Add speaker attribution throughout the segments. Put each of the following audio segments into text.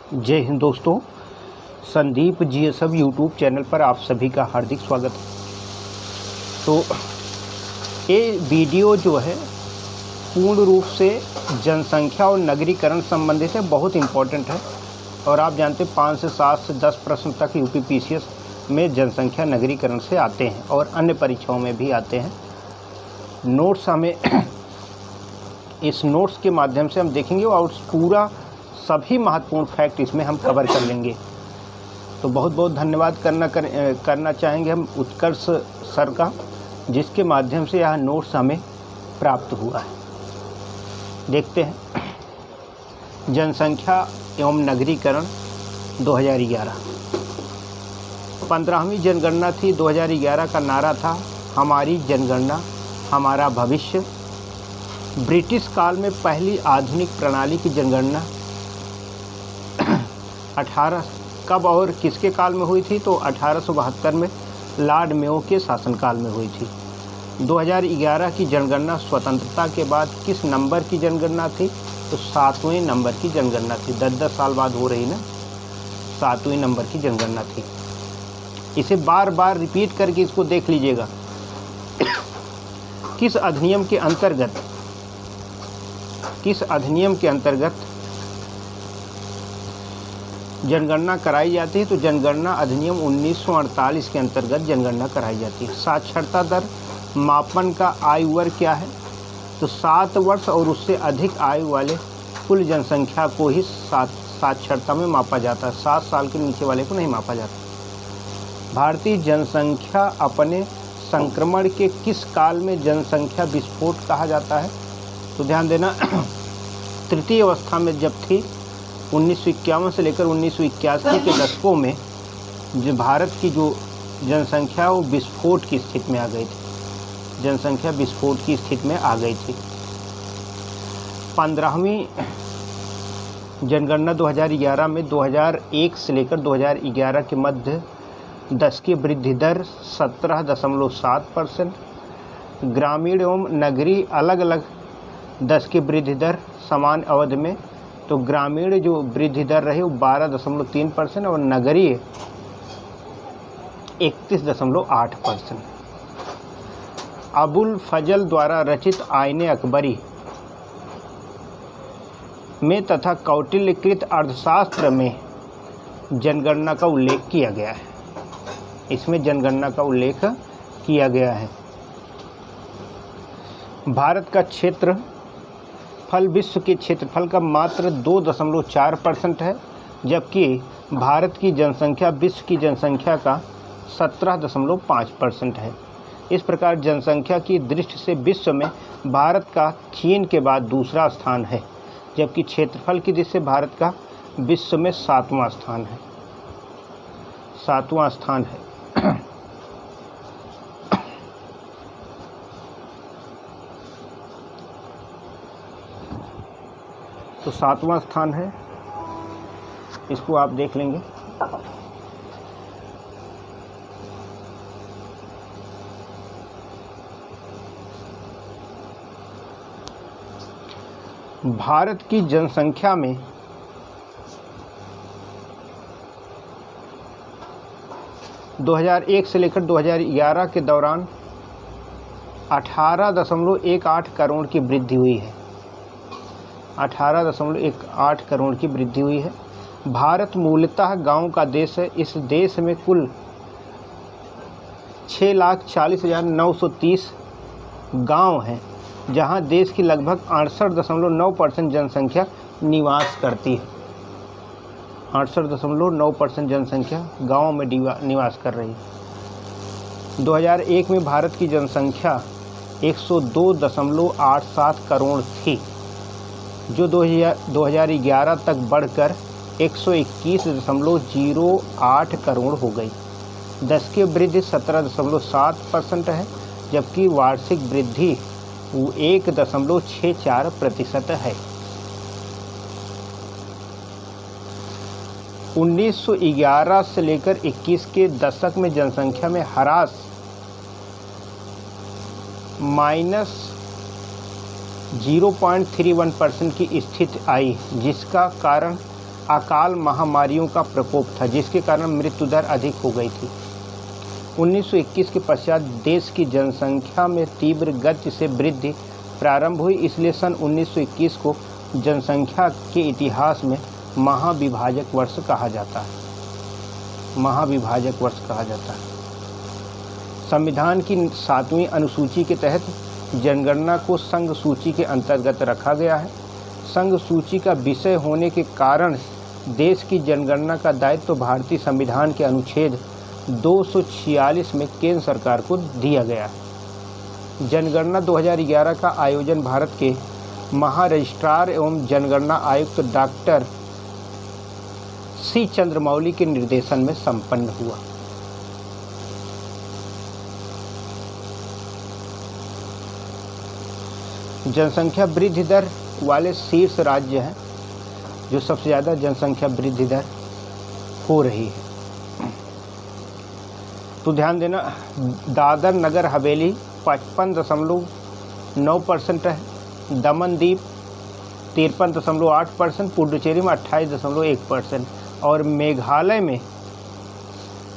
Speaker 1: जय हिंद दोस्तों, Sandeep GSF YouTube channel पर आप सभी का हार्दिक स्वागत है। तो ये वीडियो जो है पूर्ण रूप से जनसंख्या और नगरीकरण संबंधित है, बहुत इम्पोर्टेंट है। और आप जानते हैं 5 से 7 से 10 प्रश्न तक यूपीपीसीएस में जनसंख्या नगरीकरण से आते हैं और अन्य परीक्षाओं में भी आते हैं। नोट्स हमें इस नोट्स के माध्यम से हम देखेंगे और पूरा सभी महत्वपूर्ण फैक्ट इसमें हम कवर कर लेंगे। तो बहुत बहुत धन्यवाद करना चाहेंगे हम उत्कर्ष सर का, जिसके माध्यम से यह नोट्स हमें प्राप्त हुआ है। देखते हैं जनसंख्या एवं नगरीकरण 2011। 15वीं जनगणना थी 2011 का नारा था हमारी जनगणना हमारा भविष्य। ब्रिटिश काल में पहली आधुनिक प्रणाली की जनगणना 18 कब और किसके काल में हुई थी? तो 1872 में लॉर्ड मेयो के शासनकाल में हुई थी। 2011 की जनगणना स्वतंत्रता के बाद किस नंबर की जनगणना थी? तो 7वें नंबर की जनगणना थी। 10-10 साल बाद हो रही ना, 7वें नंबर की जनगणना थी। इसे बार बार रिपीट करके इसको देख लीजिएगा। किस अधिनियम के अंतर्गत जनगणना कराई जाती है? तो जनगणना अधिनियम 1948 के अंतर्गत जनगणना कराई जाती है। साक्षरता दर मापन का आयु वर्ग क्या है? तो 7 वर्ष और उससे अधिक आयु वाले कुल जनसंख्या को ही साक्षरता में मापा जाता है। 7 साल के नीचे वाले को नहीं मापा जाता। भारतीय जनसंख्या अपने संक्रमण के किस काल में जनसंख्या विस्फोट कहा जाता है? तो ध्यान देना, तृतीय अवस्था में जब थी 1951 से लेकर 1981 के दशकों में जो भारत की जो जनसंख्या वो विस्फोट की स्थिति में आ गई थी। जनसंख्या विस्फोट की स्थिति में आ गई थी। 15वीं जनगणना 2011 में 2001 से लेकर 2011 के मध्य 10 की वृद्धि दर 17.7%। ग्रामीण एवं नगरीय अलग अलग 10 की वृद्धि दर समान अवधि में, तो ग्रामीण जो वृद्धि दर रही वो 12.3% और नगरीय 31.8%। अबुल फजल द्वारा रचित आईने अकबरी में तथा कौटिल्यकृत अर्थशास्त्र में जनगणना का उल्लेख किया गया है। इसमें जनगणना का उल्लेख किया गया है। भारत का क्षेत्रफल विश्व के क्षेत्रफल का मात्र 2.4% है, जबकि भारत की जनसंख्या विश्व की जनसंख्या का 17.5% है। इस प्रकार जनसंख्या की दृष्टि से विश्व में भारत का चीन के बाद दूसरा स्थान है, जबकि क्षेत्रफल की दृष्टि से भारत का विश्व में 7वां स्थान है। 7वां स्थान है। तो 7वां स्थान है, इसको आप देख लेंगे। भारत की जनसंख्या में (2001 से लेकर 2011 के दौरान 18.18 करोड़ की वृद्धि हुई है। 18.18 करोड़ की वृद्धि हुई है। भारत मूलतः गांव का देश है। इस देश में कुल 6,40,930 गांव हैं, जहां देश की लगभग 68.9% जनसंख्या निवास करती है। 68.9% जनसंख्या गाँव में निवास कर रही है। 2001 में भारत की जनसंख्या 102.87 करोड़ थी, जो 2011 तक बढ़कर 121.08 करोड़ हो गई। 10 की वृद्धि 17.7% है, जबकि वार्षिक वृद्धि 1.64% है। 1911 से लेकर 21 के दशक में जनसंख्या में ह्रास -0.31% की स्थिति आई, जिसका कारण अकाल महामारियों का प्रकोप था, जिसके कारण मृत्यु दर अधिक हो गई थी। 1921 के पश्चात देश की जनसंख्या में तीव्र गति से वृद्धि प्रारंभ हुई, इसलिए सन 1921 को जनसंख्या के इतिहास में महाविभाजक वर्ष कहा जाता है। महाविभाजक वर्ष कहा जाता है। संविधान की 7वीं अनुसूची के तहत जनगणना को संघ सूची के अंतर्गत रखा गया है। संघ सूची का विषय होने के कारण देश की जनगणना का दायित्व तो भारतीय संविधान के अनुच्छेद 246 में केंद्र सरकार को दिया गया है। जनगणना 2011 का आयोजन भारत के महारजिस्ट्रार एवं जनगणना आयुक्त डॉक्टर सी चंद्रमौली के निर्देशन में संपन्न हुआ। जनसंख्या वृद्धि दर वाले शीर्ष राज्य हैं, जो सबसे ज़्यादा जनसंख्या वृद्धि दर हो रही है। तो ध्यान देना, दादर नगर हवेली 55.9% है, दमन दीप 53.8%, पुडुचेरी में 28.1% और मेघालय में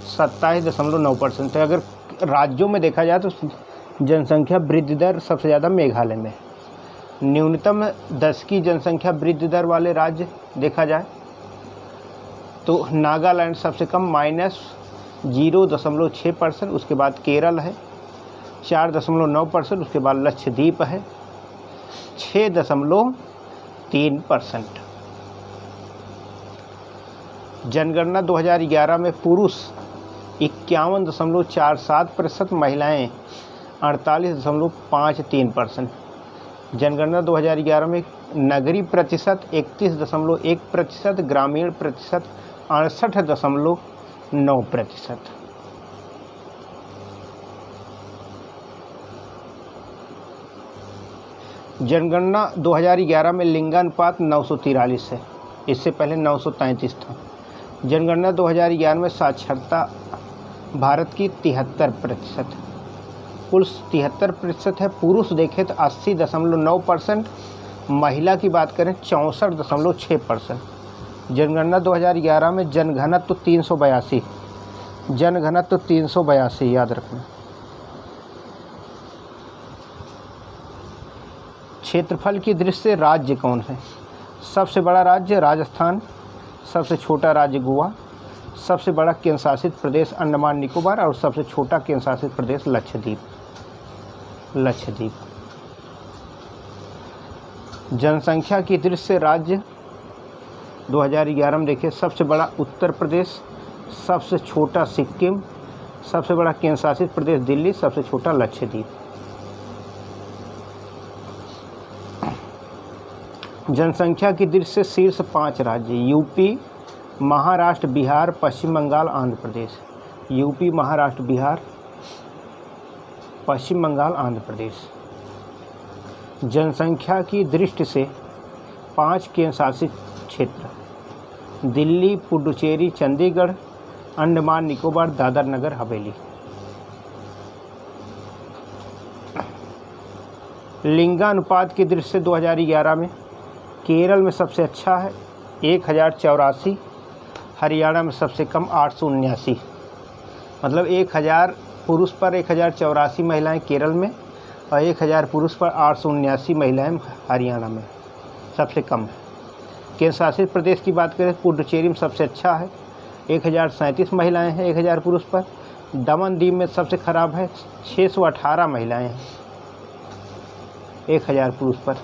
Speaker 1: 27.9%। तो अगर राज्यों में देखा जाए तो जनसंख्या वृद्धि दर सबसे ज़्यादा मेघालय में। न्यूनतम 10 की जनसंख्या वृद्धि दर वाले राज्य देखा जाए तो नागालैंड सबसे कम -0.6%, उसके बाद केरल है 4.9%, उसके बाद लक्षद्वीप है 6.3%। जनगणना 2011 में पुरुष 51.47%, महिलाएं 48.53%। जनगणना 2011 में नगरीय प्रतिशत 31.1%, ग्रामीण प्रतिशत 68.9%। जनगणना 2011 में लिंगानुपात 943 है, इससे पहले 933 था। जनगणना 2011 में साक्षरता भारत की 73%, कुल 73% है। पुरुष देखें तो 80.9%, महिला की बात करें 64.6%। जनगणना 2011 में जनघनत्व 382, जनघनत्व 382 याद रखना। क्षेत्रफल की दृष्टि से राज्य कौन है? सबसे बड़ा राज्य राजस्थान, सबसे छोटा राज्य गोवा, सबसे बड़ा केंद्र शासित प्रदेश अंडमान निकोबार और सबसे छोटा केंद्र शासित प्रदेश लक्षद्वीप। जनसंख्या की दृष्टि से राज्य 2011 में देखिए, सबसे बड़ा उत्तर प्रदेश, सबसे छोटा सिक्किम, सबसे बड़ा केंद्र शासित प्रदेश दिल्ली, सबसे छोटा लक्षद्वीप। जनसंख्या की दृष्टि से शीर्ष 5 राज्य यूपी, महाराष्ट्र, बिहार, पश्चिम बंगाल, आंध्र प्रदेश। यूपी, महाराष्ट्र, बिहार, पश्चिम बंगाल, आंध्र प्रदेश। जनसंख्या की दृष्टि से 5 केंद्र शासित क्षेत्र दिल्ली, पुडुचेरी, चंडीगढ़, अंडमान निकोबार, दादर नगर हवेली। लिंगानुपात की दृष्टि से 2011 में केरल में सबसे अच्छा है 1084, हरियाणा में सबसे कम 879, मतलब 1000 पुरुष पर 1084 महिलाएं केरल में और 1000 पुरुष पर 879 महिलाएं हरियाणा में सबसे कम है। केंद्र शासित प्रदेश की बात करें पुडुचेरी में सबसे अच्छा है 1037 महिलाएं हैं 1000 पुरुष पर। दमन-दीव में सबसे खराब है 618 महिलाएं हैं 1000 पुरुष पर।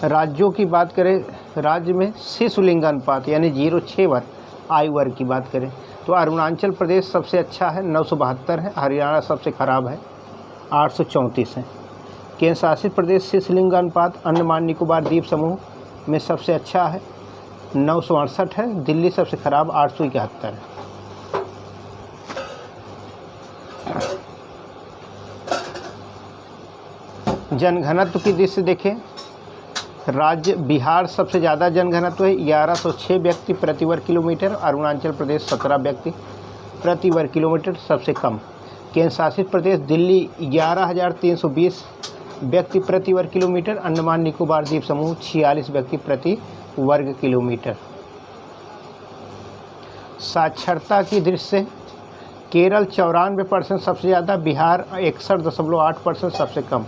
Speaker 1: राज्यों की बात करें, राज्य में शिशु लिंगानुपात यानी 0-6 आयु वर्ग की बात करें तो अरुणाचल प्रदेश सबसे अच्छा है 972 है, हरियाणा सबसे खराब है 834 है। केंद्र शासित प्रदेश शिशु लिंगानुपात अंडमान निकोबार द्वीप समूह में सबसे अच्छा है 968 है, दिल्ली सबसे खराब 871 है। जनघनत्व की दृष्टि से देखें राज्य बिहार सबसे ज़्यादा जनघनत्व है 1106 व्यक्ति प्रति वर्ग किलोमीटर। अरुणाचल प्रदेश 17 व्यक्ति प्रति वर्ग किलोमीटर सबसे कम। केंद्र शासित प्रदेश दिल्ली 11,320 व्यक्ति प्रति वर्ग किलोमीटर। अंडमान निकोबार द्वीप समूह 46 व्यक्ति प्रति वर्ग किलोमीटर। साक्षरता की दृष्टि से केरल 94% सबसे ज़्यादा, बिहार 61.8% सबसे कम।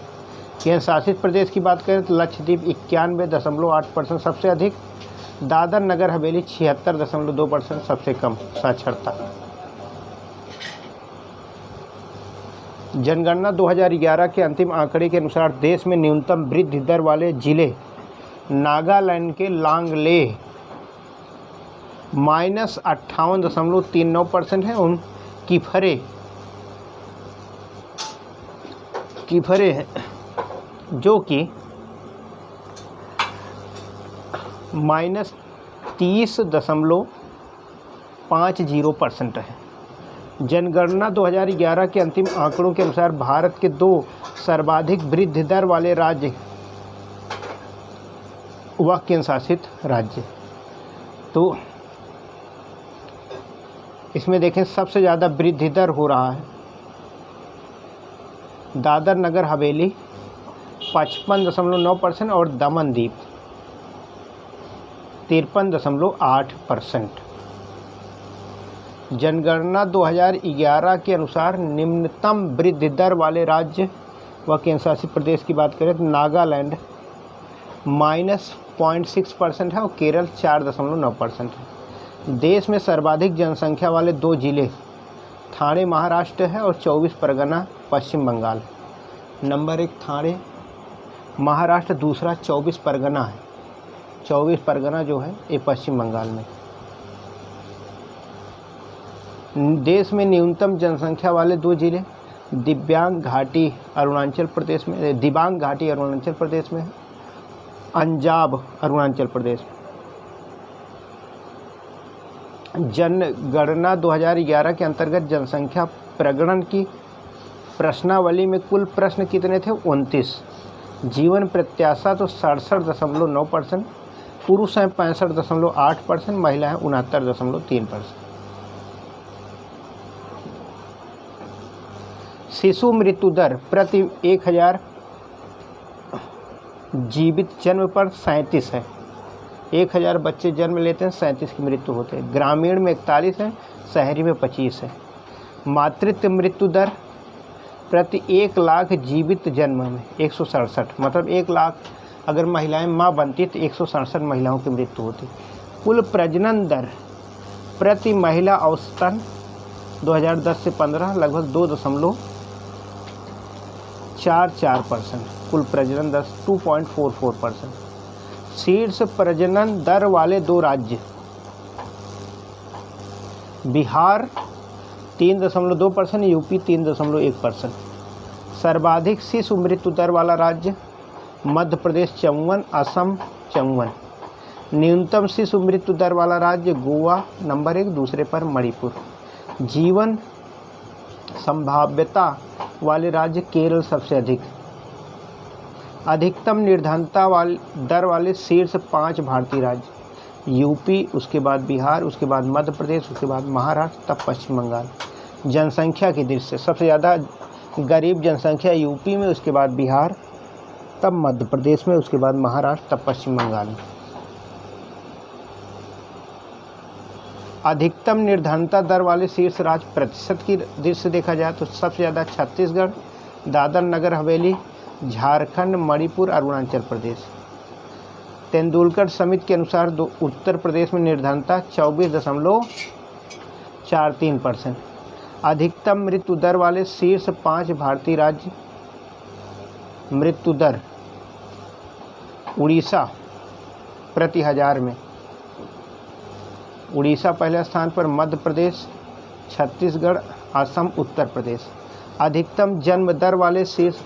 Speaker 1: केंद्र शासित प्रदेश की बात करें तो लक्षद्वीप 91.8% सबसे अधिक। दादर नगर हवेली 76.2% सबसे कम साक्षरता। जनगणना 2011 के अंतिम आंकड़े के अनुसार देश में न्यूनतम वृद्धि दर वाले जिले नागालैंड के लांगलेह -58.39% है। उन किफरे हैं जो कि -30.50% है। जनगणना 2011 के अंतिम आंकड़ों के अनुसार भारत के 2 सर्वाधिक वृद्धि दर वाले राज्य व केंद्र शासित राज्य। तो इसमें देखें सबसे ज़्यादा वृद्धि दर हो रहा है दादर नगर हवेली 55.9% और दमन दीप 53.8%। जनगणना 2011 के अनुसार निम्नतम वृद्धि दर वाले राज्य व केंद्र शासित प्रदेश की बात करें तो नागालैंड -0.6% है और केरल 4.9% है। देश में सर्वाधिक जनसंख्या वाले 2 जिले ठाणे महाराष्ट्र है और 24 परगना पश्चिम बंगाल। नंबर 1 ठाणे महाराष्ट्र, दूसरा 24 परगना है। 24 परगना जो है ये पश्चिम बंगाल में। देश में न्यूनतम जनसंख्या वाले 2 जिले दिबांग घाटी अरुणाचल प्रदेश में है। अंजाव अरुणाचल प्रदेश में। जनगणना 2011 के अंतर्गत जनसंख्या प्रगणन की प्रश्नावली में कुल प्रश्न कितने थे? 29। जीवन प्रत्याशा तो 67.9%, पुरुष हैं 65.8%, महिलाएं 69.3%। शिशु मृत्यु दर प्रति 1000 जीवित जन्म पर 37 है। 1000 बच्चे जन्म लेते हैं, 37 की मृत्यु होते हैं। ग्रामीण में 41 है, शहरी में 25 है। मातृत्व मृत्यु दर प्रति 1 लाख जीवित जन्म में 167, मतलब 1 लाख अगर महिलाएं माँ बनती तो 167 महिलाओं की मृत्यु होती। कुल प्रजनन दर प्रति महिला औसतन 2010 से 15 लगभग 2.44%। कुल प्रजनन दर 2.44%। शीर्ष प्रजनन दर वाले 2 राज्य बिहार 3.2%, यूपी 3.1%। सर्वाधिक शिशु मृत्यु दर वाला राज्य मध्य प्रदेश 54, असम 54। न्यूनतम शिशु मृत्यु दर वाला राज्य गोवा नंबर 1, दूसरे पर मणिपुर। जीवन संभाव्यता वाले राज्य केरल सबसे अधिक। अधिकतम निर्धनता दर वाले शीर्ष 5 भारतीय राज्य यूपी, उसके बाद बिहार, उसके बाद मध्य प्रदेश, उसके बाद महाराष्ट्र, तब पश्चिम बंगाल। जनसंख्या की दृष्टि से सबसे ज़्यादा गरीब जनसंख्या यूपी में, उसके बाद बिहार, तब मध्य प्रदेश में, उसके बाद महाराष्ट्र, तब पश्चिम बंगाल में। अधिकतम निर्धनता दर वाले शीर्ष राज्य प्रतिशत की दृष्टि से देखा जाए तो सबसे ज़्यादा छत्तीसगढ़, दादर नगर हवेली, झारखंड, मणिपुर, अरुणाचल प्रदेश। तेंदुलकर समिति के अनुसार उत्तर प्रदेश में निर्धनता 24.43%। अधिकतम मृत्यु दर वाले शीर्ष 5 भारतीय राज्य मृत्यु दर उड़ीसा प्रति 1000 में, उड़ीसा पहले स्थान पर, मध्य प्रदेश, छत्तीसगढ़, असम, उत्तर प्रदेश। अधिकतम जन्म दर वाले शीर्ष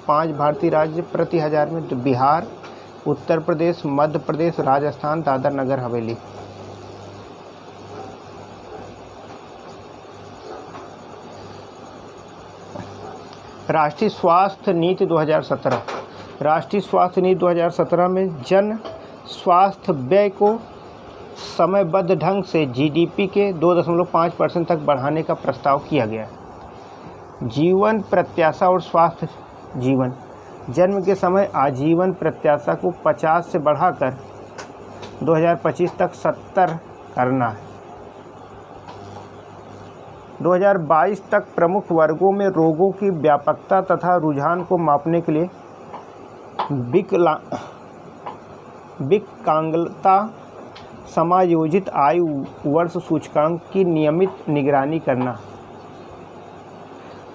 Speaker 1: 5 भारतीय राज्य प्रति 1000 में तो बिहार, उत्तर प्रदेश, मध्य प्रदेश, राजस्थान, दादर नगर हवेली। राष्ट्रीय स्वास्थ्य नीति 2017 राष्ट्रीय स्वास्थ्य नीति 2017 में जन स्वास्थ्य व्यय को समयबद्ध ढंग से जीडीपी के 2.5% तक बढ़ाने का प्रस्ताव किया गया है। जीवन प्रत्याशा और स्वास्थ्य जीवन। जन्म के समय आजीवन प्रत्याशा को 50 से बढ़ाकर 2025 तक 70 करना है। 2022 तक प्रमुख वर्गों में रोगों की व्यापकता तथा रुझान को मापने के लिए विकलांगता समायोजित आयु वर्ष सूचकांक की नियमित निगरानी करना।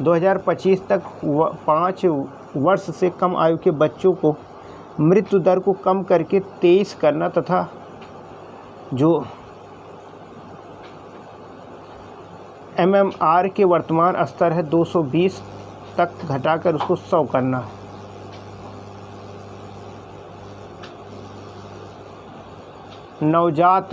Speaker 1: 2025 तक 5 वर्ष से कम आयु के बच्चों को मृत्यु दर को कम करके 23 करना तथा जो MMR के वर्तमान स्तर है 220 तक घटाकर उसको 100 करना है। नवजात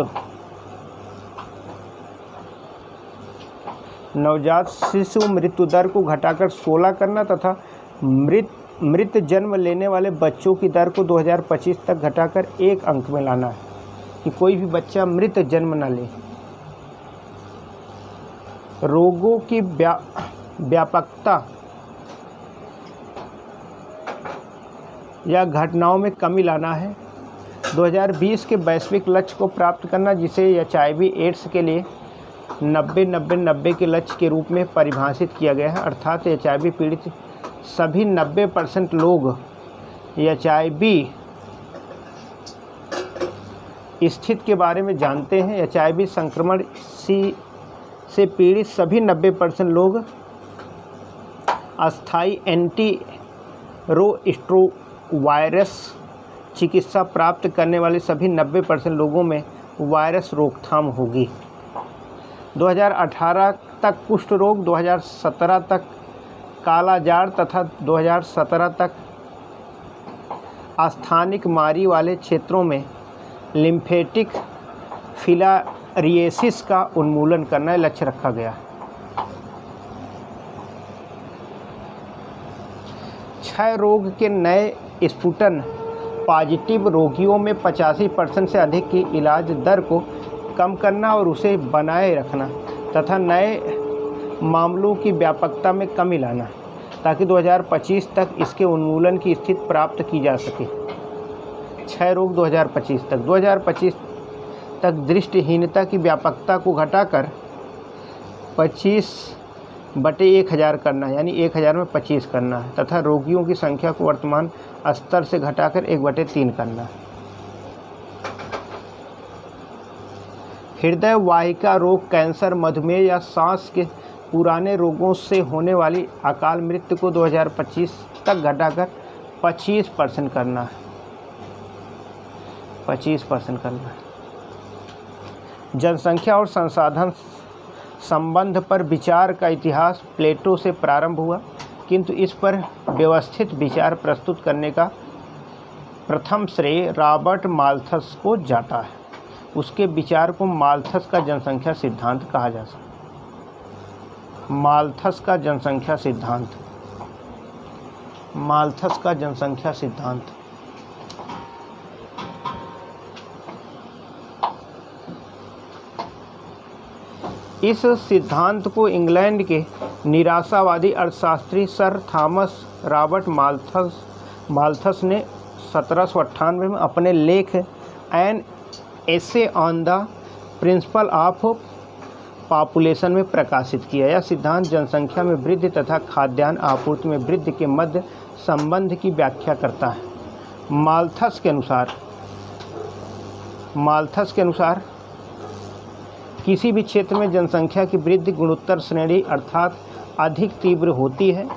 Speaker 1: शिशु मृत्यु दर को घटाकर 16 करना तथा मृत जन्म लेने वाले बच्चों की दर को 2025 तक घटाकर 1 अंक में लाना है कि कोई भी बच्चा मृत जन्म न ले। रोगों की व्यापकता या घटनाओं में कमी लाना है। 2020 के वैश्विक लक्ष्य को प्राप्त करना, जिसे HIV एड्स के लिए 90-90-90 के लक्ष्य के रूप में परिभाषित किया गया है। अर्थात HIV पीड़ित सभी 90% लोग HIV स्थिति के बारे में जानते हैं। HIV संक्रमण से पीड़ित सभी 90% लोग अस्थायी एंटीरोस्ट्रोवायरस चिकित्सा प्राप्त करने वाले सभी 90% लोगों में वायरस रोकथाम होगी। 2018 तक कुष्ठ रोग, 2017 तक कालाजार तथा 2017 तक स्थानिक मारी वाले क्षेत्रों में लिम्फेटिक फिलारिएसिस का उन्मूलन करना लक्ष्य रखा गया। क्षय रोग के नए स्पुटन पॉजिटिव रोगियों में 85% से अधिक की इलाज दर को कम करना और उसे बनाए रखना तथा नए मामलों की व्यापकता में कमी लाना ताकि 2025 तक इसके उन्मूलन की स्थिति प्राप्त की जा सके। क्षय रोग 2025 तक दृष्टिहीनता की व्यापकता को घटाकर 25/1000 करना, यानी 1000 में 25 करना है तथा रोगियों की संख्या को वर्तमान स्तर से घटाकर 1/3 करना है। हृदय वाहिका रोग, कैंसर, मधुमेह या सांस के पुराने रोगों से होने वाली अकाल मृत्यु को 2025 तक घटाकर 25% करना है। 25% करना है। जनसंख्या और संसाधन संबंध पर विचार का इतिहास प्लेटो से प्रारंभ हुआ, किंतु इस पर व्यवस्थित विचार प्रस्तुत करने का प्रथम श्रेय रॉबर्ट माल्थस को जाता है। उसके विचार को माल्थस का जनसंख्या सिद्धांत कहा जा सकता है। माल्थस का जनसंख्या सिद्धांत इस सिद्धांत को इंग्लैंड के निराशावादी अर्थशास्त्री सर थॉमस रॉबर्ट माल्थस ने 1798 में अपने लेख an essay on the principle of population में प्रकाशित किया। यह सिद्धांत जनसंख्या में वृद्धि तथा खाद्यान्न आपूर्ति में वृद्धि के मध्य संबंध की व्याख्या करता है। माल्थस के अनुसार किसी भी क्षेत्र में जनसंख्या की वृद्धि गुणोत्तर श्रेणी अर्थात अधिक तीव्र होती है,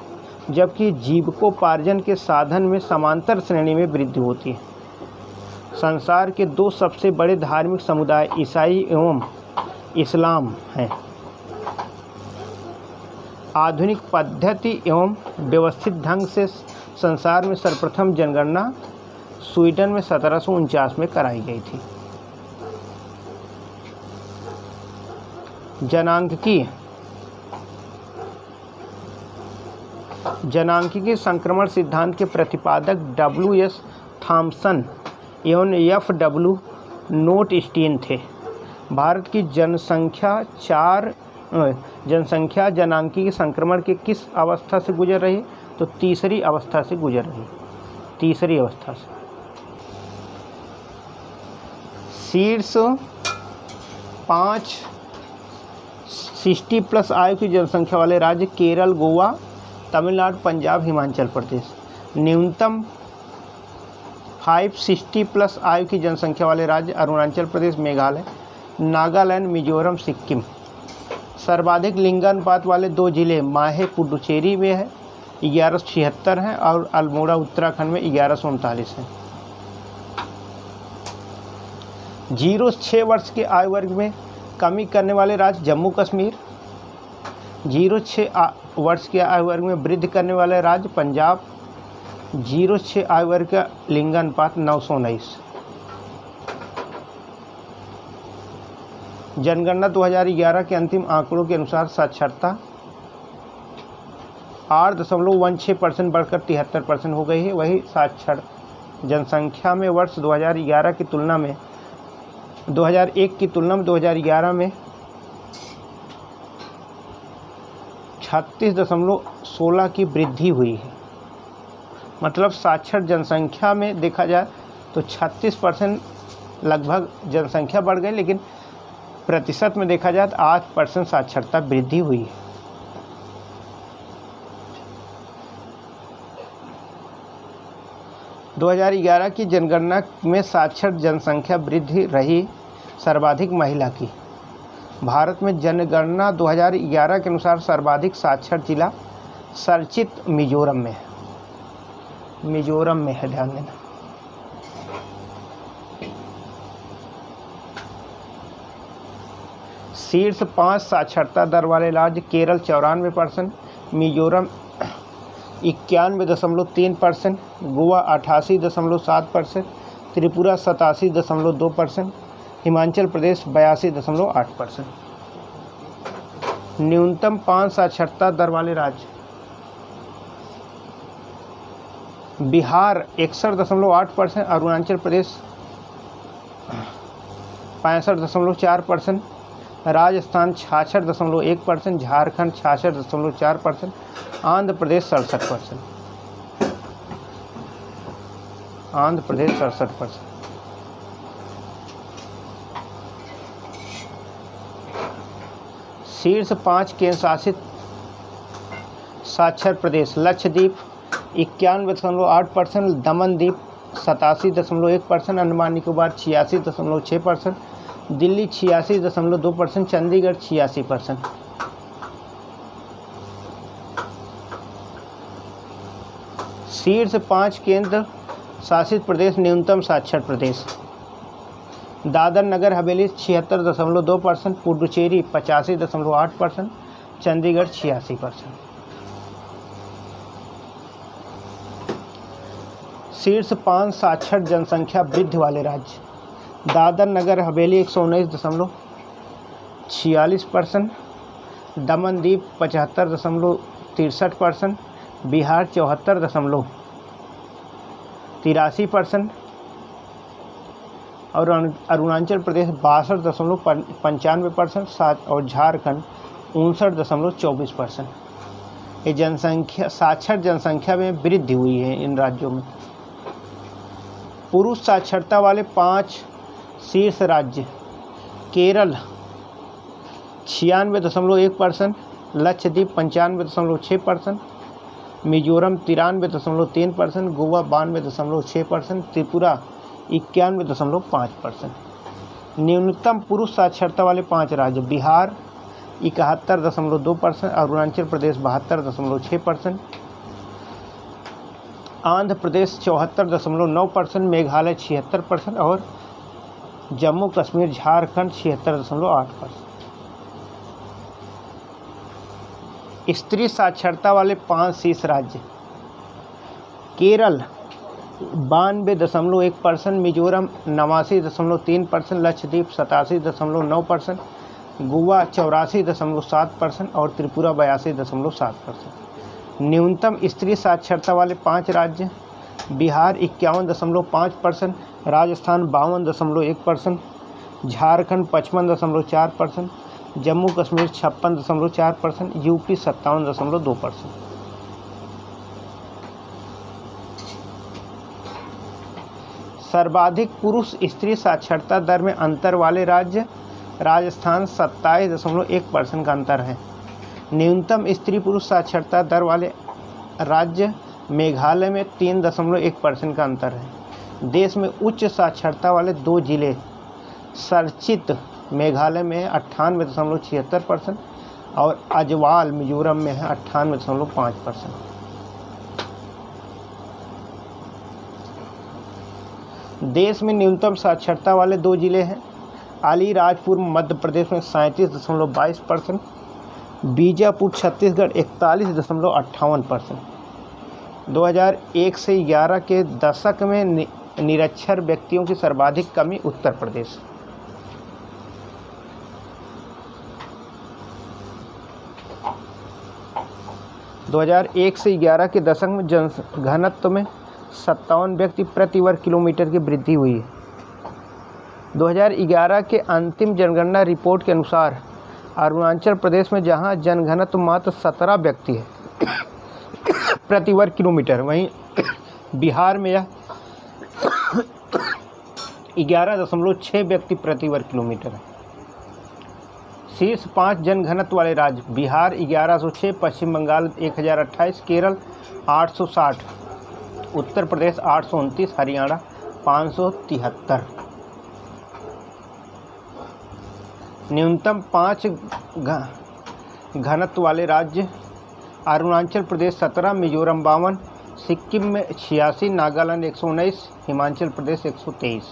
Speaker 1: जबकि जीविकोपार्जन के साधन में समांतर श्रेणी में वृद्धि होती है। संसार के 2 सबसे बड़े धार्मिक समुदाय ईसाई एवं इस्लाम हैं। आधुनिक पद्धति एवं व्यवस्थित ढंग से संसार में सर्वप्रथम जनगणना स्वीडन में 1749 में कराई गई थी। जनांकीय संक्रमण सिद्धांत के प्रतिपादक W.S. थॉम्सन एवं F.W. नोटस्टीन थे। भारत की जनसंख्या जनांकीय संक्रमण के किस अवस्था से गुजर रही है? तो तीसरी अवस्था से गुजर रही, तीसरी अवस्था से। शीर्ष 5 60+ आयु की जनसंख्या वाले राज्य केरल, गोवा, तमिलनाडु, पंजाब, हिमाचल प्रदेश। न्यूनतम 5 60+ आयु की जनसंख्या वाले राज्य अरुणाचल प्रदेश, मेघालय, नागालैंड, मिजोरम, सिक्किम। सर्वाधिक लिंगानुपात वाले 2 जिले माहे पुडुचेरी में है 1176 हैं और अल्मोड़ा उत्तराखंड में 1139 हैं। 0-6 वर्ष के आयु वर्ग में कमी करने वाले राज्य जम्मू कश्मीर। 0-6 वर्ष के आयु वर्ग में वृद्धि करने वाले राज्य पंजाब। 0-6 आयु वर्ग का लिंगानुपात 919। जनगणना 2011 के अंतिम आंकड़ों के अनुसार साक्षरता 8.16% बढ़कर 73% हो गई है। वही साक्षर जनसंख्या में वर्ष 2001 की तुलना में 2011 में 36.16 की वृद्धि हुई है। मतलब साक्षर जनसंख्या में देखा जाए तो 36% लगभग जनसंख्या बढ़ गई, लेकिन प्रतिशत में देखा जाए तो 8% साक्षरता वृद्धि हुई है। – 2011 की जनगणना में साक्षर जनसंख्या वृद्धि रही सर्वाधिक महिला की। भारत में जनगणना 2011 के अनुसार सर्वाधिक साक्षर जिला सरचित मिजोरम में है। मिजोरम में है, ध्यान देना। शीर्ष 5 साक्षरता दर वाले राज्य केरल 94%, मिजोरम 91.3%, गोवा 88.7%, त्रिपुरा 87.2%, हिमाचल प्रदेश 82.8%। न्यूनतम 5 साक्षरता दर वाले राज्य बिहार 61.8%, अरुणाचल प्रदेश 65.4%, राजस्थान 66.1%, झारखंड 66.4%, आंध्र प्रदेश 67%। आंध्र प्रदेश 67%। शीर्ष 5 केंद्र शासित साक्षर प्रदेश लक्षद्वीप 91.8%, दमनद्वीप 87.1%, अंडमान निकोबार 86.6%, दिल्ली 86.2%, चंडीगढ़ 86%। शीर्ष 5 केंद्र शासित प्रदेश न्यूनतम साक्षर प्रदेश दादर नगर हवेली 76.2%, पुडुचेरी 85.8%, चंडीगढ़ 86%। शीर्ष 5 साक्षर जनसंख्या वृद्धि वाले राज्य दादर नगर हवेली 119.46%, दमनद्वीप 75.63%, बिहार 74.83% और अरुणाचल प्रदेश 62.95% और झारखंड 59.24%। ये जनसंख्या साक्षर जनसंख्या में वृद्धि हुई है इन राज्यों में। पुरुष साक्षरता वाले 5 शीर्ष राज्य केरल 96.1%, लक्षद्वीप 95.6%, मिजोरम 93.3%, गोवा 92.6%, त्रिपुरा 91.5%। न्यूनतम पुरुष साक्षरता वाले 5 राज्य बिहार 71.2%, अरुणाचल प्रदेश 72.6%, आंध्र प्रदेश 74.9%, मेघालय 76% और जम्मू कश्मीर झारखंड 76.8%। स्त्री साक्षरता वाले 5 शीर्ष राज्य केरल 92.1%, मिजोरम 89.3%, लक्षद्वीप 87.9%, गोवा 84.7% और त्रिपुरा 82.7%। न्यूनतम स्त्री साक्षरता वाले 5 राज्य: बिहार 51.5%, राजस्थान 52.1%, झारखंड 55.4%, जम्मू कश्मीर 56.4%, यूपी 57.2%। सर्वाधिक पुरुष स्त्री साक्षरता दर में अंतर वाले राज्य: राजस्थान 27.1% का अंतर है। न्यूनतम स्त्री पुरुष साक्षरता दर वाले राज्य: मेघालय में 3.1% का अंतर है। देश में उच्च साक्षरता वाले 2 जिले: सरचित मेघालय में है 98.76% और अजवाल मिजोरम में है 98.5%। देश में न्यूनतम साक्षरता वाले 2 जिले हैं: अलीराजपुर मध्य प्रदेश में 37.22%, बीजापुर छत्तीसगढ़ 41.58%। 2001 से 11 के दशक में निरक्षर व्यक्तियों की सर्वाधिक कमी उत्तर प्रदेश। दो 2001 से 11 के दशक में जनघनत्व में 57 व्यक्ति प्रति वर्ग किलोमीटर की वृद्धि हुई है। 2011 के अंतिम जनगणना रिपोर्ट के अनुसार अरुणाचल प्रदेश में जहां जनघनत्व मात्र 17 व्यक्ति है प्रति वर्ग किलोमीटर, वहीं बिहार में यह 11.6 व्यक्ति प्रति वर्ग किलोमीटर है। शीर्ष 5 जनघनत्व वाले राज्य: बिहार 1106, पश्चिम बंगाल 1028, केरल 860, उत्तर प्रदेश 829, हरियाणा 573। न्यूनतम 5 घनत्व वाले राज्य: अरुणाचल प्रदेश 17, मिजोरम 52, सिक्किम में 86, नागालैंड 119, हिमाचल प्रदेश 123।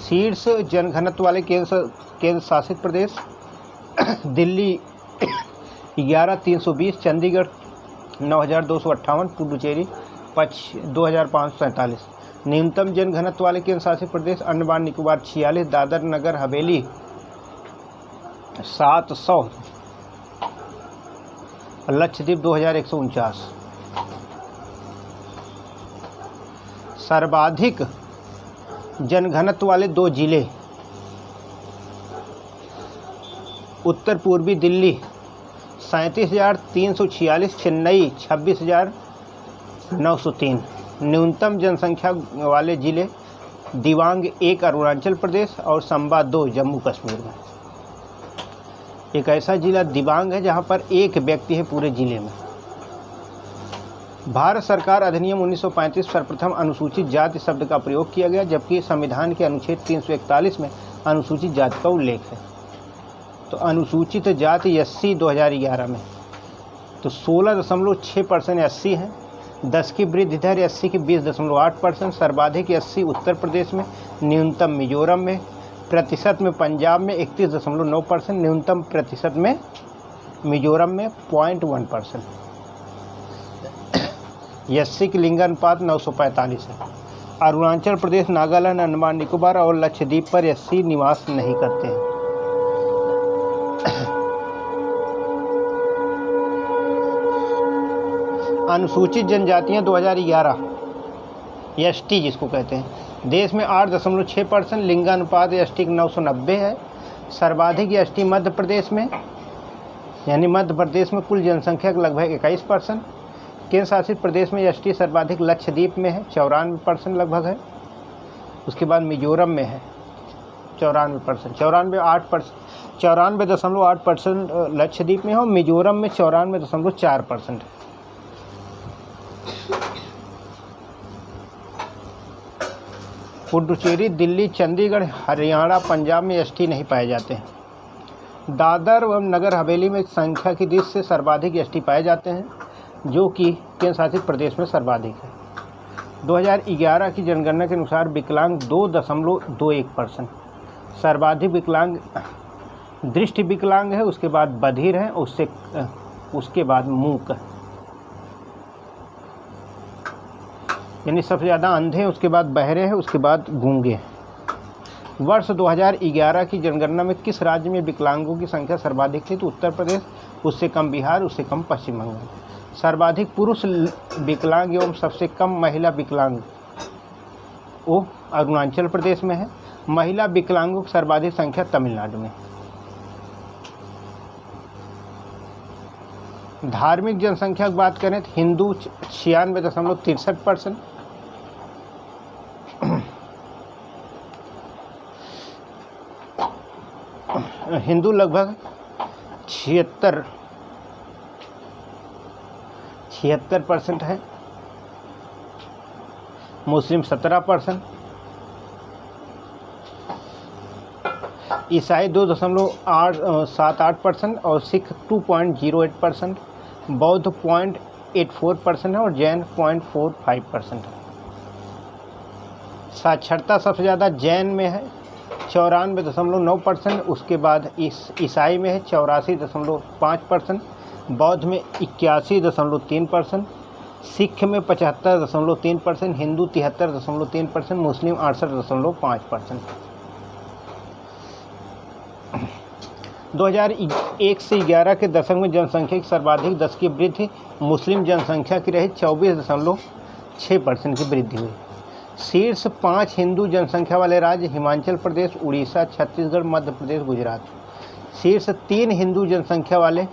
Speaker 1: शीर्ष जनघनत्व वाले केंद्र शासित प्रदेश: दिल्ली 11,320, चंडीगढ़ 9,258, पुडुचेरी 2,547। न्यूनतम जनघनत्व वाले केंद्र शासित प्रदेश: अंडमान निकोबार 46, दादर नगर हवेली 700, लक्षद्वीप 2,149। सर्वाधिक जनघनत्व वाले 2 जिले: उत्तर पूर्वी दिल्ली 37,346, चेन्नई 26,903। न्यूनतम जनसंख्या वाले जिले: दिबांग 1 अरुणाचल प्रदेश और संबा 2 जम्मू कश्मीर में। एक ऐसा जिला दिबांग है जहां पर 1 व्यक्ति है पूरे जिले में। भारत सरकार अधिनियम 1935 सर्वप्रथम अनुसूचित जाति शब्द का प्रयोग किया गया, जबकि संविधान के अनुच्छेद 341 में अनुसूचित जाति का उल्लेख है। तो अनुसूचित जाति एससी 2011 में तो 16.6% एससी हैं। 10 की वृद्धि दर एससी की 20.8%। सर्वाधिक एससी उत्तर प्रदेश में, न्यूनतम मिजोरम में, प्रतिशत में पंजाब में 31.9%, न्यूनतम प्रतिशत में मिजोरम में 0.1%। एससी की लिंगानुपात 945 है। अरुणाचल प्रदेश, नागालैंड, अंडमान निकोबार और लक्षद्वीप पर एससी निवास नहीं करते हैं। अनुसूचित जनजातियां 2011 एसटी जिसको कहते हैं, देश में 8.6%। लिंगानुपात एसटी का 990 है। सर्वाधिक एसटी मध्य प्रदेश में, यानी मध्य प्रदेश में कुल जनसंख्या का लगभग 21%। केंद्र शासित प्रदेश में एसटी सर्वाधिक लक्षद्वीप में है, 94% लगभग है। उसके बाद मिजोरम में है 94%, 94.8% लक्षद्वीप में है और मिजोरम में 94.4% है। पुडुचेरी, दिल्ली, चंडीगढ़, हरियाणा, पंजाब में एसटी नहीं पाए जाते हैं। दादर व नगर हवेली में संख्या की दृष्टि से सर्वाधिक एसटी पाए जाते हैं, जो कि केंद्र शासित प्रदेश में सर्वाधिक है। 2011 की जनगणना के अनुसार विकलांग 2.21%। सर्वाधिक विकलांग दृष्टि विकलांग है, उसके बाद बधिर है, उसके बाद मूक है, यानी सबसे ज़्यादा अंधे हैं, उसके बाद बहरे हैं, उसके बाद गूंगे हैं। वर्ष 2011 की जनगणना में किस राज्य में विकलांगों की संख्या सर्वाधिक थी? तो उत्तर प्रदेश, उससे कम बिहार, उससे कम पश्चिम बंगाल। सर्वाधिक पुरुष विकलांग एवं सबसे कम महिला विकलांग वो अरुणाचल प्रदेश में है। महिला विकलांगों की सर्वाधिक संख्या तमिलनाडु में। धार्मिक जनसंख्या की बात करें तो हिंदू 96.63%, हिंदू लगभग 76% है, मुस्लिम 17%, ईसाई 2.78% और सिख 2.08%, बौद्ध 0.84% है और जैन 0.45% है। साक्षरता सबसे ज़्यादा जैन में है 94.9%, उसके बाद ईसाई में है 84.5%, बौद्ध में 81.3%, सिख में 75.3%, हिंदू 73.3%, मुस्लिम 68.5%। 2001 से 11 के दशक में जनसंख्या की सर्वाधिक 10 की वृद्धि मुस्लिम जनसंख्या की रही, 24.6% की वृद्धि हुई। शीर्ष 5 हिंदू जनसंख्या वाले राज्य हिमाचल प्रदेश, उड़ीसा, छत्तीसगढ़, मध्य प्रदेश, गुजरात। शीर्ष 3 हिंदू जनसंख्या वाले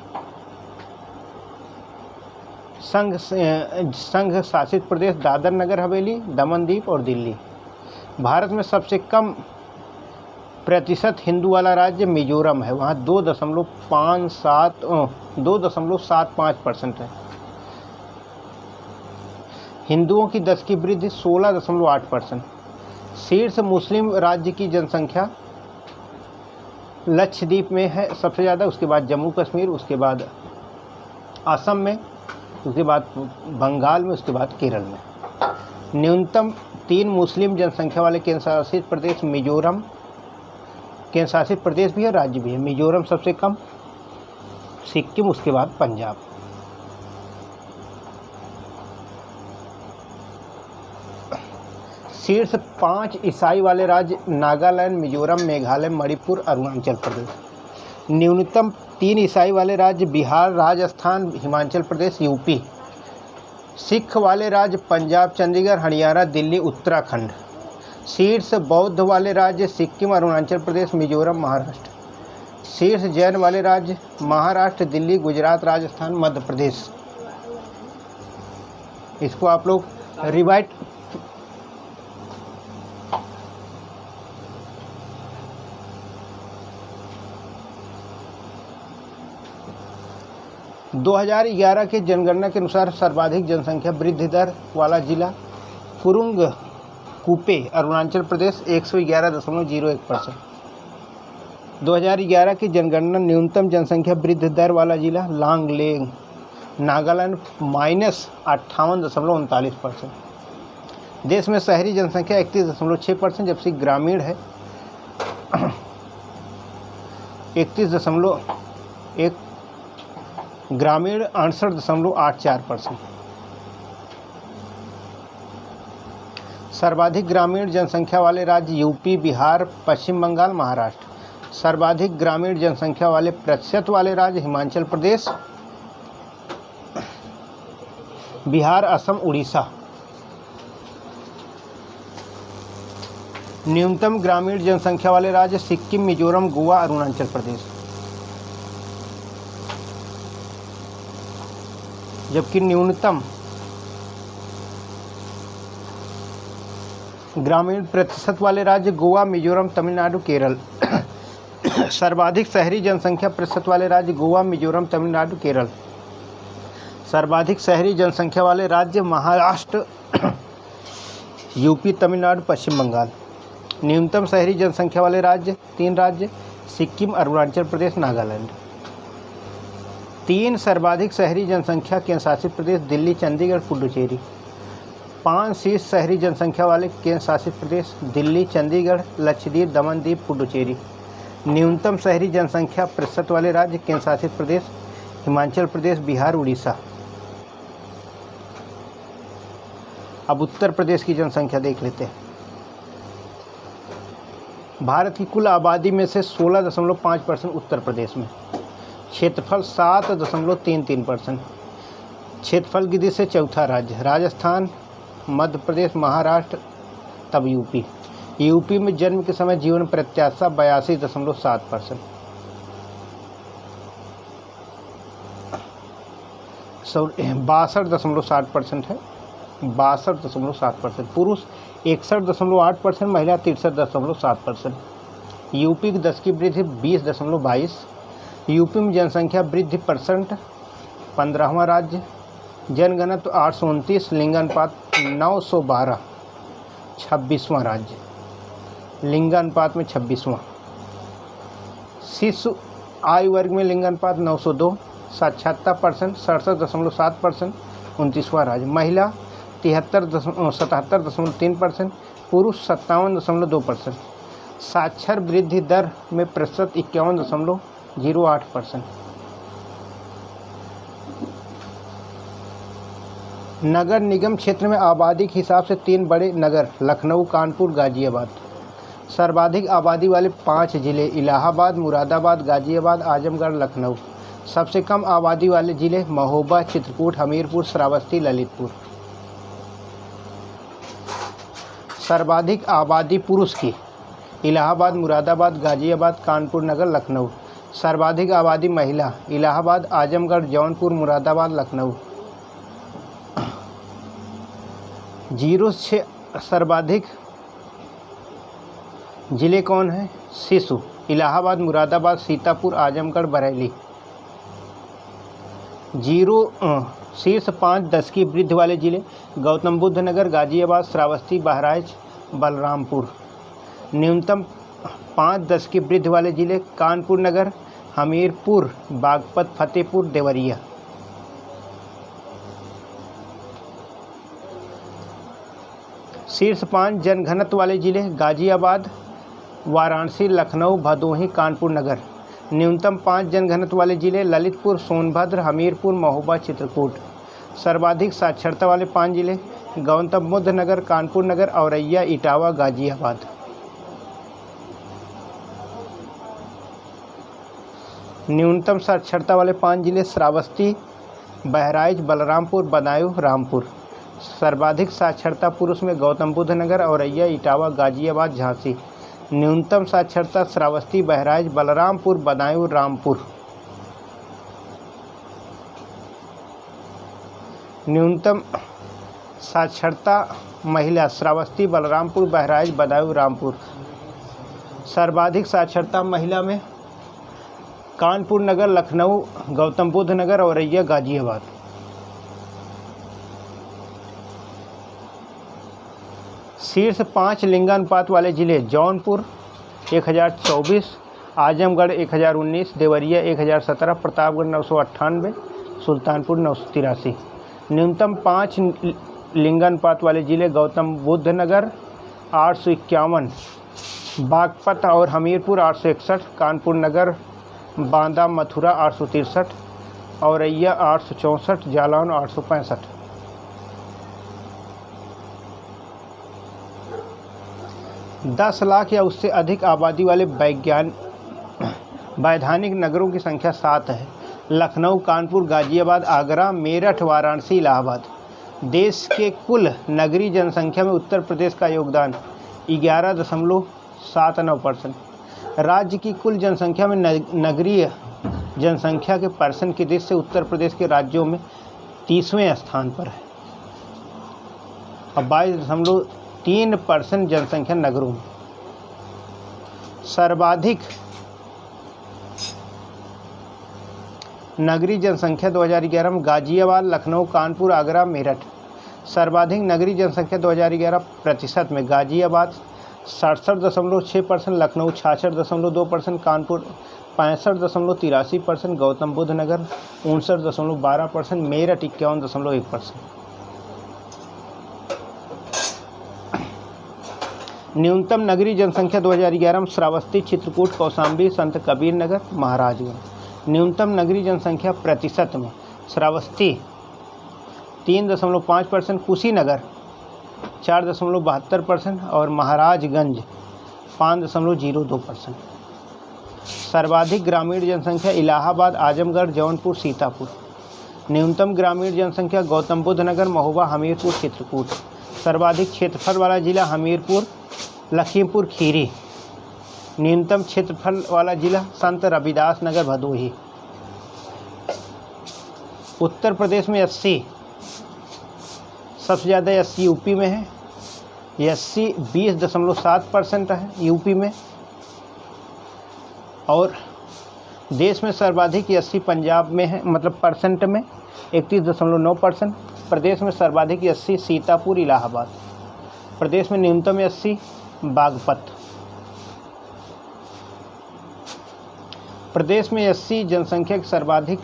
Speaker 1: संघ शासित प्रदेश दादर नगर हवेली, दमन दीव और दिल्ली। भारत में सबसे कम प्रतिशत हिंदू वाला राज्य मिजोरम है, वहाँ 2.75% है। हिंदुओं की 10 की वृद्धि 16.8%। शीर्ष मुस्लिम राज्य की जनसंख्या लक्षद्वीप में है सबसे ज़्यादा, उसके बाद जम्मू कश्मीर, उसके बाद असम में, उसके बाद बंगाल में, उसके बाद केरल में। न्यूनतम 3 मुस्लिम जनसंख्या वाले केंद्र शासित प्रदेश मिजोरम, केंद्र शासित प्रदेश भी है, राज्य भी है। मिजोरम सबसे कम, सिक्किम, उसके बाद पंजाब। शीर्ष 5 ईसाई वाले राज्य नागालैंड, मिजोरम, मेघालय, मणिपुर, अरुणाचल प्रदेश। न्यूनतम 3 ईसाई वाले राज्य बिहार, राजस्थान, हिमाचल प्रदेश, यूपी। सिख वाले राज्य पंजाब, चंडीगढ़, हरियाणा, दिल्ली, उत्तराखंड। शीर्ष बौद्ध वाले राज्य सिक्किम, अरुणाचल प्रदेश, मिजोरम, महाराष्ट्र। शीर्ष जैन वाले राज्य महाराष्ट्र, दिल्ली, गुजरात, राजस्थान, मध्य प्रदेश। इसको आप लोग रिवाइट 2011 के जनगणना के अनुसार सर्वाधिक जनसंख्या वृद्धि दर वाला जिला फुरुंग कूपे, अरुणाचल प्रदेश 111.01%। 2011 की जनगणना न्यूनतम जनसंख्या वृद्धि दर वाला जिला लांगलेंग, नागालैंड -58.39%। देश में शहरी जनसंख्या 31.6%, जबकि ग्रामीण है 31.1, ग्रामीण 68.84%। सर्वाधिक ग्रामीण जनसंख्या वाले राज्य यूपी, बिहार, पश्चिम बंगाल, महाराष्ट्र। सर्वाधिक ग्रामीण जनसंख्या वाले प्रतिशत वाले राज्य हिमाचल प्रदेश, बिहार, असम, उड़ीसा। न्यूनतम ग्रामीण जनसंख्या वाले राज्य सिक्किम, मिजोरम, गोवा, अरुणाचल प्रदेश। जबकि न्यूनतम ग्रामीण प्रतिशत वाले राज्य गोवा, मिजोरम, तमिलनाडु, केरल। सर्वाधिक शहरी जनसंख्या प्रतिशत वाले राज्य गोवा, मिजोरम, तमिलनाडु, केरल। सर्वाधिक शहरी जनसंख्या वाले राज्य महाराष्ट्र, यूपी, तमिलनाडु, पश्चिम बंगाल। न्यूनतम शहरी जनसंख्या वाले राज्य 3 राज्य सिक्किम, अरुणाचल प्रदेश, नागालैंड। 3 सर्वाधिक शहरी जनसंख्या केंद्र शासित प्रदेश दिल्ली, चंडीगढ़, पुडुचेरी। 5 शीर्ष शहरी जनसंख्या वाले केंद्र शासित प्रदेश दिल्ली, चंडीगढ़, लक्षद्वीप, दमन दीव, पुडुचेरी। न्यूनतम शहरी जनसंख्या प्रतिशत वाले राज्य केंद्र शासित प्रदेश हिमाचल प्रदेश, बिहार, उड़ीसा। अब उत्तर प्रदेश की जनसंख्या देख लेते हैं। भारत की कुल आबादी में से 16.5% उत्तर प्रदेश में। क्षेत्रफल 7.33%। क्षेत्रफल की दृष्टि से चौथा राज्य राजस्थान, मध्य प्रदेश, महाराष्ट्र, तब यूपी। यूपी में जन्म के समय जीवन प्रत्याशा 82.7%। 62.60% है, 62.60%। पुरुष 61.8%, महिला 63.7%। यूपी की 10 की वृद्धि 20.22। यूपी में जनसंख्या वृद्धि परसेंट 15वां राज्य। जनघनत्व 829, लिंगानुपात 912, 26वां राज्य। लिंगानुपात में 26वां। शिशु आयु वर्ग में लिंगानुपात 902, साक्षरता% 67.7%, 29वां राज्य। महिला 77.3%, पुरुष 57.2%। साक्षर वृद्धि दर में प्रतिशत 51.08%। नगर निगम क्षेत्र में आबादी के हिसाब से 3 बड़े नगर लखनऊ, कानपुर, गाजियाबाद। सर्वाधिक आबादी वाले 5 जिले इलाहाबाद, मुरादाबाद, गाजियाबाद, आजमगढ़, लखनऊ। सबसे कम आबादी वाले जिले महोबा, चित्रकूट, हमीरपुर, श्रावस्ती, ललितपुर। सर्वाधिक आबादी पुरुष की इलाहाबाद, मुरादाबाद, गाजियाबाद, कानपुर नगर, लखनऊ। सर्वाधिक आबादी महिला इलाहाबाद, आजमगढ़, जौनपुर, मुरादाबाद, लखनऊ। 0 से सर्वाधिक जिले कौन हैं? शिशु इलाहाबाद, मुरादाबाद, सीतापुर, आजमगढ़, बरेली। 0 शीर्ष 5-10 की वृद्धि वाले जिले गौतम बुद्ध नगर, गाजियाबाद, श्रावस्ती, बहराइच, बलरामपुर। न्यूनतम 5-10 की वृद्धि वाले जिले कानपुर नगर, हमीरपुर, बागपत, फतेहपुर, देवरिया। शीर्ष 5 जनघनत्व वाले जिले गाजियाबाद, वाराणसी, लखनऊ, भदोही, कानपुर नगर। न्यूनतम 5 जनघनत्व वाले जिले ललितपुर, सोनभद्र, हमीरपुर, महोबा, चित्रकूट। सर्वाधिक साक्षरता वाले 5 जिले गौतम बुद्ध नगर, कानपुर नगर, औरैया, इटावा, गाजियाबाद। न्यूनतम साक्षरता वाले 5 जिले श्रावस्ती, बहराइच, बलरामपुर, बदायूं, रामपुर। सर्वाधिक साक्षरता पुरुष में गौतम बुद्ध नगर, औरैया, इटावा, गाजियाबाद, झांसी। न्यूनतम साक्षरता श्रावस्ती, बहराइच, बलरामपुर, बदायूं, रामपुर। न्यूनतम साक्षरता महिला श्रावस्ती, बलरामपुर, बहराइच, बदायूं, रामपुर। सर्वाधिक साक्षरता महिला में कानपुर नगर, लखनऊ, गौतम बुद्ध नगर, औरैया, गाजियाबाद। शीर्ष 5 लिंगानुपात वाले जिले जौनपुर 1024, आजमगढ़ 1019, देवरिया 1017, प्रतापगढ़ 998, सुल्तानपुर 983। न्यूनतम 5 लिंगानुपात वाले जिले गौतम बुद्ध नगर 851, बागपत और हमीरपुर 861, कानपुर नगर, बांदा, मथुरा 863, औरैया 864, जालौन 865। दस लाख या उससे अधिक आबादी वाले वैधानिक नगरों की संख्या 7 है। लखनऊ, कानपुर, गाजियाबाद, आगरा, मेरठ, वाराणसी, इलाहाबाद। देश के कुल नगरीय जनसंख्या में उत्तर प्रदेश का योगदान 11.79%। राज्य की कुल जनसंख्या में नगरीय जनसंख्या के परसेंट की दृष्टि से उत्तर प्रदेश के राज्यों में 30वें स्थान पर है और 22.3% जनसंख्या नगरों में। सर्वाधिक नगरीय जनसंख्या 2011 में गाजियाबाद, लखनऊ, कानपुर, आगरा, मेरठ। सर्वाधिक नगरीय जनसंख्या 2011 प्रतिशत में गाजियाबाद 67.6%, लखनऊ 66.2%, कानपुर 65.83%, गौतम बुद्ध नगर 59.12%, मेरठ 51.1%। न्यूनतम नगरीय जनसंख्या 2011 में श्रावस्ती, चित्रकूट, कौशाम्बी, संत कबीर नगर, महाराजगंज। न्यूनतम नगरीय जनसंख्या प्रतिशत में श्रावस्ती 3.5%, कुशीनगर 4.72% और महाराजगंज 5.02%। सर्वाधिक ग्रामीण जनसंख्या इलाहाबाद, आजमगढ़, जौनपुर, सीतापुर। न्यूनतम ग्रामीण जनसंख्या गौतम बुद्ध नगर, महोबा, हमीरपुर, चित्रकूट। सर्वाधिक क्षेत्रफल वाला जिला हमीरपुर, लखीमपुर खीरी। न्यूनतम क्षेत्रफल वाला जिला संत रविदास नगर, भदोही। उत्तर प्रदेश में 80, सबसे ज़्यादा 80 यूपी में है। 80 20.7% है यूपी में। और देश में सर्वाधिक 80 पंजाब में है, मतलब परसेंट में 31.9%। प्रदेश में सर्वाधिक 80 सीतापुर, इलाहाबाद। प्रदेश में न्यूनतम 80 बागपत। प्रदेश में 80 जनसंख्या के सर्वाधिक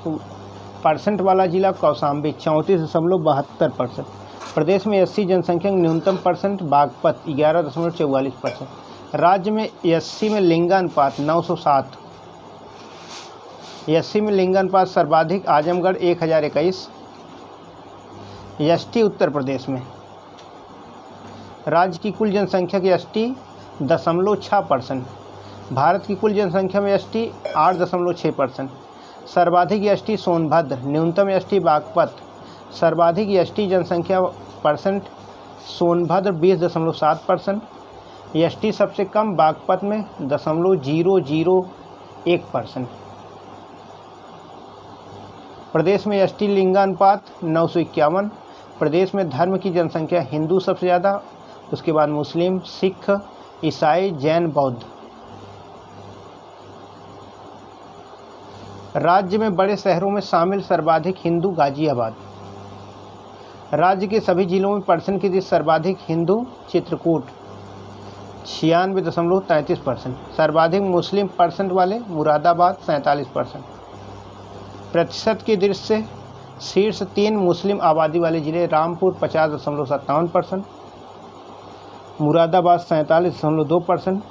Speaker 1: परसेंट वाला जिला कौशाम्बी, 34.72%। प्रदेश में 80 जनसंख्या के न्यूनतम परसेंट बागपत, 11.44%। राज्य में 80 में लिंगानुपात 907। 80 में लिंगानुपात सर्वाधिक आजमगढ़ 1021। एसटी उत्तर प्रदेश में राज्य की कुल जनसंख्या की 80.6%। भारत की कुल जनसंख्या में एसटी 8.6%। सर्वाधिक एसटी सोनभद्र, न्यूनतम एसटी बागपत। सर्वाधिक एसटी जनसंख्या परसेंट सोनभद्र 20.7%। एसटी सबसे कम बागपत में 0.001%। प्रदेश में एसटी लिंगानुपात 951। प्रदेश में धर्म की जनसंख्या हिंदू सबसे ज़्यादा, उसके बाद मुस्लिम, सिख, ईसाई, जैन, बौद्ध। राज्य में बड़े शहरों में शामिल सर्वाधिक हिंदू गाजियाबाद। राज्य के सभी जिलों में परसेंट की सर्वाधिक हिंदू चित्रकूट 96.33%। सर्वाधिक मुस्लिम परसेंट वाले मुरादाबाद 47%। प्रतिशत की दृष्टि से शीर्ष 3 मुस्लिम आबादी वाले जिले रामपुर 50.57%, मुरादाबाद 47.2%,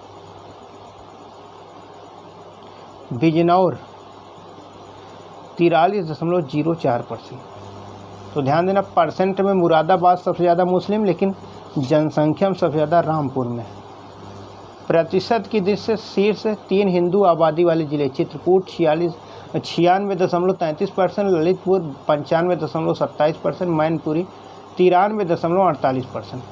Speaker 1: बिजनौर 43.04%। तो ध्यान देना, परसेंट में मुरादाबाद सबसे ज़्यादा मुस्लिम, लेकिन जनसंख्या में सबसे ज़्यादा रामपुर में। प्रतिशत की दृष्टि से शीर्ष 3 हिंदू आबादी वाले जिले चित्रकूट 96.33%, ललितपुर 95.27%, मैनपुरी 93.48%।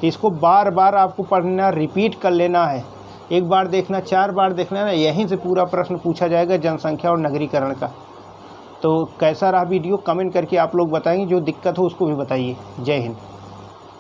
Speaker 1: इसको बार बार आपको पढ़ना, रिपीट कर लेना है। एक बार देखना, 4 बार देखना है, यहीं से पूरा प्रश्न पूछा जाएगा जनसंख्या और नगरीकरण का। तो कैसा रहा वीडियो, कमेंट करके आप लोग बताएंगे। जो दिक्कत हो उसको भी बताइए। जय हिंद।